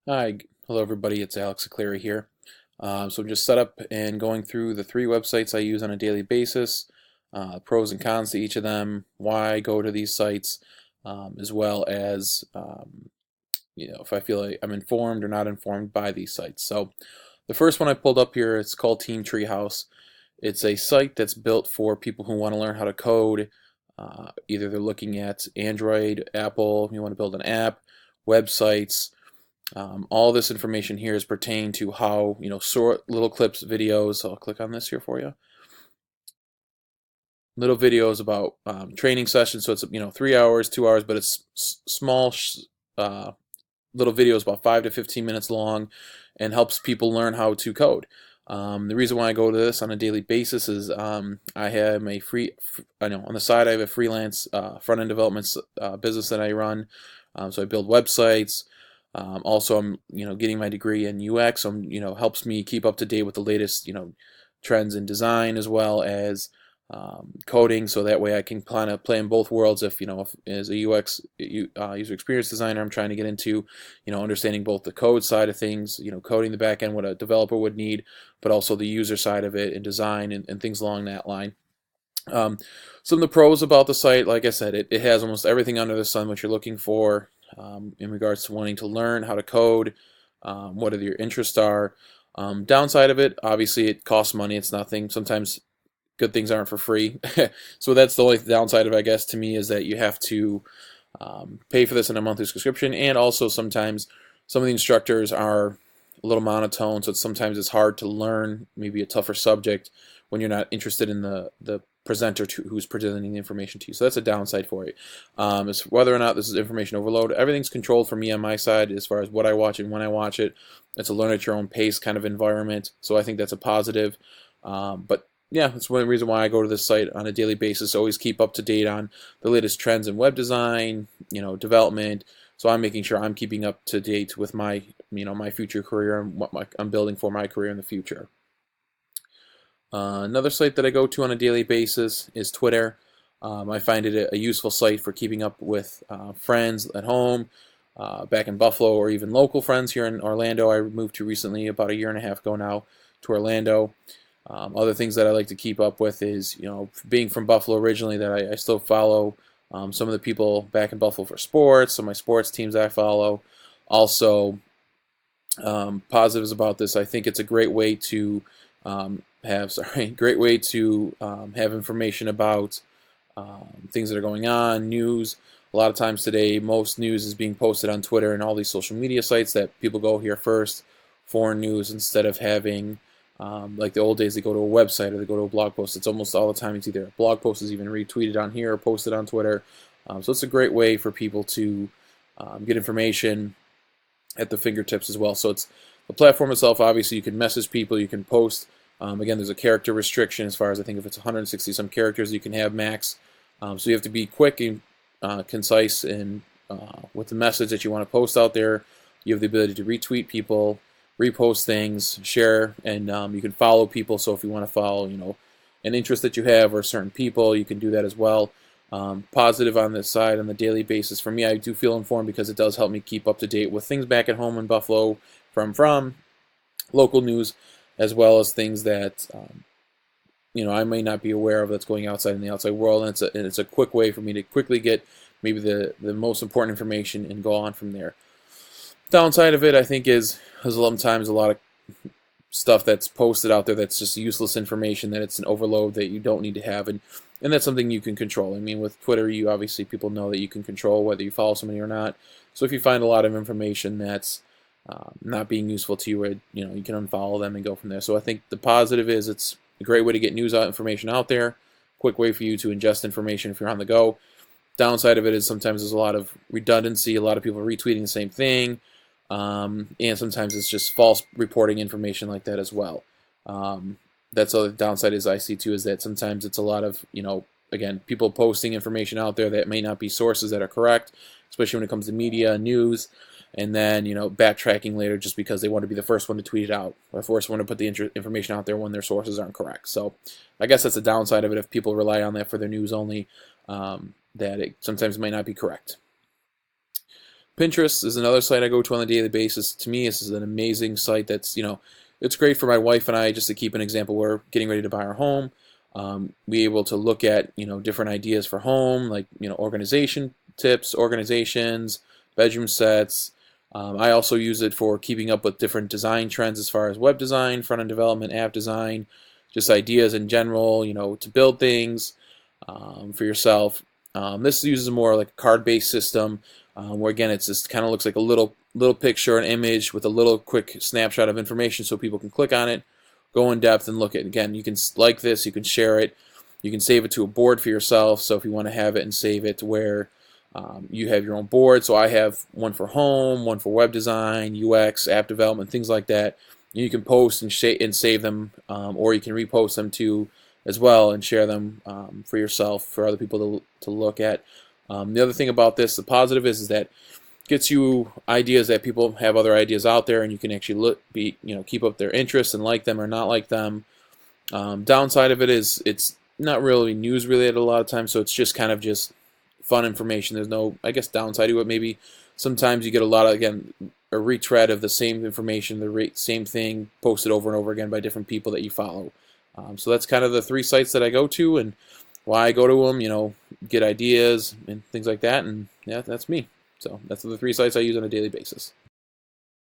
Hi, hello everybody, it's Siclari here. So I'm just set up and going through the three websites I use on a daily basis, pros and cons to each of them, why I go to these sites, as well as if I feel like I'm informed or not informed by these sites. So the first one I pulled up here, it's called Team Treehouse. It's a site that's built for people who want to learn how to code. Either they're looking at Android, Apple, you want to build an app, websites. All this information here is pertaining to how, sort little clips, videos. I'll click on this here for you. Little videos about training sessions. So it's, 3 hours, 2 hours, but it's small, uh, little videos about 5 to 15 minutes long and helps people learn how to code. The reason why I go to this on a daily basis is I have on the side I have a freelance front-end development business that I run. So I build websites. Also, I'm getting my degree in UX, so helps me keep up to date with the latest trends in design as well as coding. So that way I can kind of play in both worlds. If as a UX user experience designer, I'm trying to get into understanding both the code side of things, coding the back end, what a developer would need, but also the user side of it and design and things along that line. Um, some of the pros about the site, like I said, it has almost everything under the sun what you're looking for in regards to wanting to learn how to code, what your interests are. Downside of it, obviously, it costs money. It's nothing. Sometimes good things aren't for free. So that's the only downside of it, I guess, to me, is that you have to pay for this in a monthly subscription. And also sometimes some of the instructors are a little monotone, so sometimes it's hard to learn maybe a tougher subject when you're not interested in the presenter who's presenting the information to you. So that's a downside for it. As whether or not this is information overload, everything's controlled for me on my side as far as what I watch and when I watch it. It's a learn at your own pace kind of environment, so I think that's a positive. But yeah, that's one reason why I go to this site on a daily basis. Always keep up to date on the latest trends in web design, development. So I'm making sure I'm keeping up to date with my, my future career and what I'm building for my career in the future. Another site that I go to on a daily basis is Twitter. I find it a useful site for keeping up with friends at home, back in Buffalo, or even local friends here in Orlando. I moved to recently, about a year and a half ago now, to Orlando. Other things that I like to keep up with is, being from Buffalo originally, that I still follow some of the people back in Buffalo for sports, some of my sports teams I follow. Also, positives about this, I think it's a great way to great way to have information about things that are going on, news. A lot of times today, most news is being posted on Twitter and all these social media sites that people go here first for news instead of having, like the old days, they go to a website or they go to a blog post. It's almost all the time it's either a blog post is even retweeted on here or posted on Twitter. So it's a great way for people to get information at the fingertips as well. So it's the platform itself. Obviously, you can message people, you can post. Again, there's a character restriction as far as I think if it's 160 some characters you can have max. So you have to be quick and concise and with the message that you want to post out there. You have the ability to retweet people, repost things, share, and you can follow people. So if you want to follow, an interest that you have or certain people, you can do that as well. Positive on this side on the daily basis. For me, I do feel informed because it does help me keep up to date with things back at home in Buffalo from local news, as well as things that I may not be aware of that's going outside in the outside world. And it's a quick way for me to quickly get maybe the most important information and go on from there. Downside of it, I think, is sometimes a lot of stuff that's posted out there that's just useless information, that it's an overload that you don't need to have, and that's something you can control. I mean, with Twitter, you obviously, people know that you can control whether you follow somebody or not. So if you find a lot of information that's not being useful to you, you can unfollow them and go from there. So I think the positive is it's a great way to get news information out there, quick way for you to ingest information if you're on the go. Downside of it is sometimes there's a lot of redundancy, a lot of people retweeting the same thing, and sometimes it's just false reporting information like that as well. That's the downside is I see too, is that sometimes it's a lot of, again, people posting information out there that may not be sources that are correct, especially when it comes to media, news, and then, backtracking later just because they want to be the first one to tweet it out, or first one to put the information out there when their sources aren't correct. So I guess that's the downside of it if people rely on that for their news only, that it sometimes might not be correct. Pinterest is another site I go to on a daily basis. To me, this is an amazing site that's, it's great for my wife and I, just to keep an example. We're getting ready to buy our home. Be able to look at, different ideas for home, like, organization tips, organizations, bedroom sets. I also use it for keeping up with different design trends as far as web design, front-end development, app design, just ideas in general, to build things for yourself. This uses more like a card-based system, where again it's just kind of looks like a little picture, an image with a little quick snapshot of information, so people can click on it, go in depth, and look at it. Again, you can like this, you can share it, you can save it to a board for yourself. So if you want to have it and save it to where you have your own board. So I have one for home, one for web design, UX, app development, things like that. You can post and save them, or you can repost them too as well and share them for yourself, for other people to look at. The other thing about this, the positive is that it gets you ideas that people have other ideas out there, and you can actually keep up their interests and like them or not like them. Downside of it is it's not really news related a lot of times, so it's just kind of just fun information. There's no, I guess, downside to it. Maybe sometimes you get a lot of, again, a retread of the same information, the same thing posted over and over again by different people that you follow. So that's kind of the 3 sites that I go to and why I go to them, get ideas and things like that. And yeah, that's me. So that's the 3 sites I use on a daily basis.